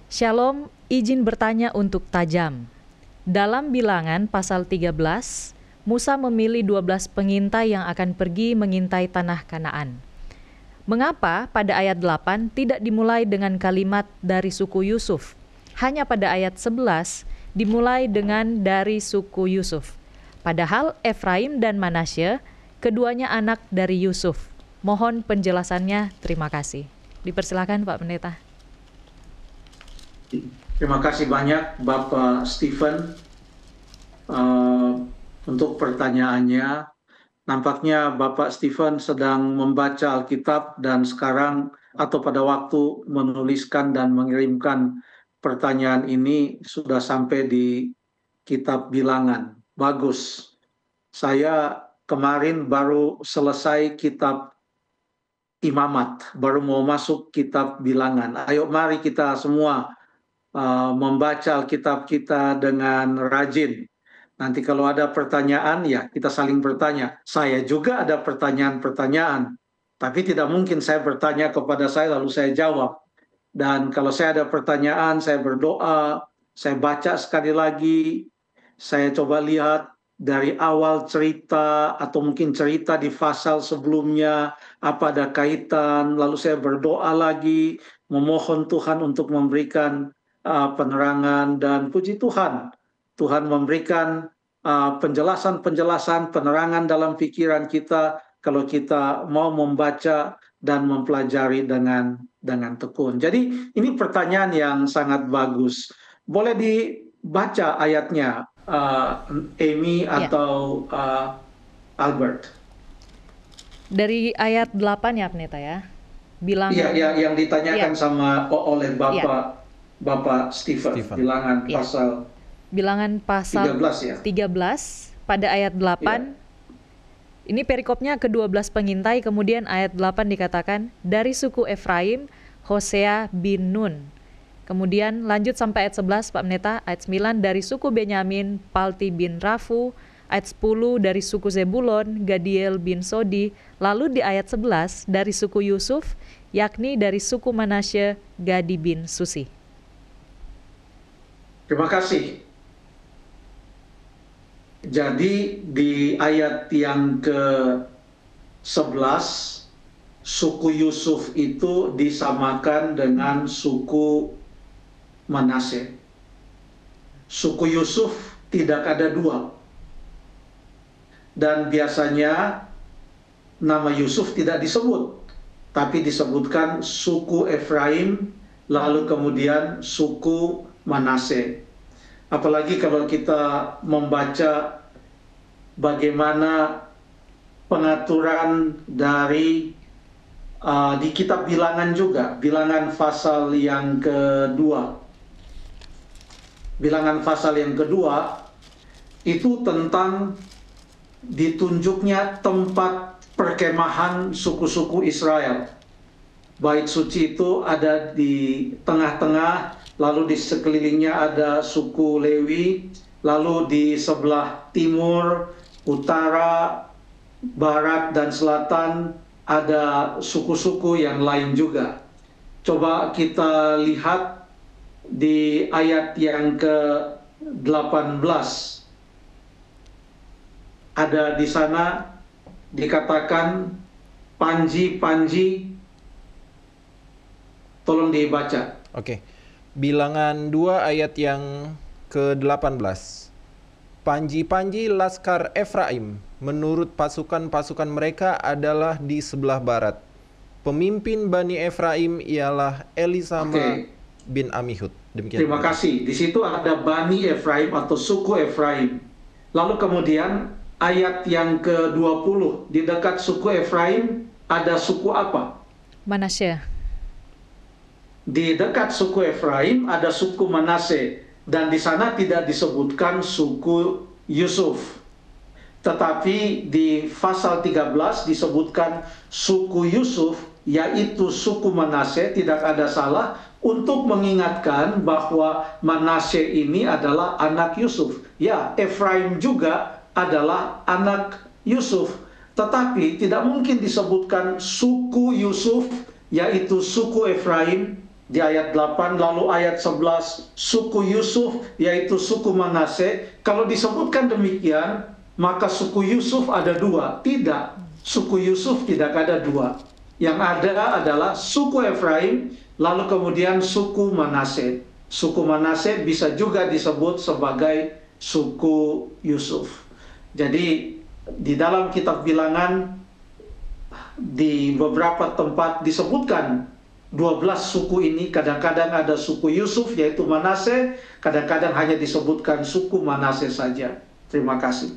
Shalom, izin bertanya untuk tajam. Dalam Bilangan pasal 13, Musa memilih 12 pengintai yang akan pergi mengintai tanah Kanaan. Mengapa pada ayat 8 tidak dimulai dengan kalimat dari suku Yusuf? Hanya pada ayat 11 dimulai dengan dari suku Yusuf. Padahal Efraim dan Manasye, keduanya anak dari Yusuf. Mohon penjelasannya, terima kasih. Dipersilakan Pak Pendeta. Terima kasih banyak Bapak Stephen untuk pertanyaannya. Nampaknya Bapak Stephen sedang membaca Alkitab dan sekarang atau pada waktu menuliskan dan mengirimkan pertanyaan ini sudah sampai di kitab Bilangan. Bagus. Saya kemarin baru selesai kitab Imamat, baru mau masuk kitab Bilangan. Ayo mari kita semua membaca Alkitab kita dengan rajin. Nanti kalau ada pertanyaan, ya kita saling bertanya. Saya juga ada pertanyaan-pertanyaan, tapi tidak mungkin saya bertanya kepada saya lalu saya jawab. Dan kalau saya ada pertanyaan, saya berdoa, saya baca sekali lagi, saya coba lihat dari awal cerita atau mungkin cerita di pasal sebelumnya, apa ada kaitan, lalu saya berdoa lagi, memohon Tuhan untuk memberikan penerangan, dan puji Tuhan, Tuhan memberikan penjelasan-penjelasan, penerangan dalam pikiran kita kalau kita mau membaca dan mempelajari dengan tekun. Jadi ini pertanyaan yang sangat bagus. Boleh dibaca ayatnya, Amy atau Albert? Dari ayat 8 ya Pendeta ya. Bilangan. Iya, yang ditanyakan sama oleh Bapak Stephen. Bilangan pasal 13 pada ayat 8. Ini perikopnya ke-12 pengintai, kemudian ayat 8 dikatakan dari suku Efraim Hosea bin Nun. Kemudian lanjut sampai ayat 11 Pak Pendeta, ayat 9 dari suku Benyamin Palti bin Rafu, ayat 10 dari suku Zebulon Gadiel bin Sodi, lalu di ayat 11 dari suku Yusuf, yakni dari suku Manasye Gadi bin Susi. Terima kasih. Jadi di ayat yang ke-11, suku Yusuf itu disamakan dengan suku Manasye. Suku Yusuf tidak ada dua. Dan biasanya nama Yusuf tidak disebut, tapi disebutkan suku Efraim, lalu kemudian suku Manasye. Apalagi kalau kita membaca bagaimana pengaturan dari di kitab Bilangan juga, Bilangan pasal yang kedua. Bilangan pasal yang kedua itu tentang ditunjuknya tempat perkemahan suku-suku Israel. Bait suci itu ada di tengah-tengah, lalu di sekelilingnya ada suku Lewi, lalu di sebelah timur, utara, barat, dan selatan ada suku-suku yang lain juga. Coba kita lihat di ayat yang ke-18. Ada di sana dikatakan panji-panji. Tolong dibaca. Oke. Bilangan 2 ayat yang ke-18. Panji-panji laskar Efraim menurut pasukan-pasukan mereka adalah di sebelah barat. Pemimpin Bani Efraim ialah Elisama bin Amihud. Demikian. Terima kasih. Di situ ada Bani Efraim atau suku Efraim. Lalu kemudian ayat yang ke-20, di dekat suku Efraim ada suku apa? Manasye. Di dekat suku Efraim ada suku Manasye, dan di sana tidak disebutkan suku Yusuf. Tetapi di pasal 13 disebutkan suku Yusuf, yaitu suku Manasye. Tidak ada salah untuk mengingatkan bahwa Manasye ini adalah anak Yusuf. Ya, Efraim juga adalah anak Yusuf. Tetapi tidak mungkin disebutkan suku Yusuf, yaitu suku Efraim, di ayat 8, lalu ayat 11 suku Yusuf yaitu suku Manase. Kalau disebutkan demikian, maka suku Yusuf ada dua. Tidak, suku Yusuf tidak ada dua. Yang ada adalah suku Efraim, lalu kemudian suku Manase. Suku Manase bisa juga disebut sebagai suku Yusuf. Jadi di dalam kitab Bilangan di beberapa tempat disebutkan 12 suku ini. Kadang-kadang ada suku Yusuf yaitu Manase, kadang-kadang hanya disebutkan suku Manase saja. Terima kasih.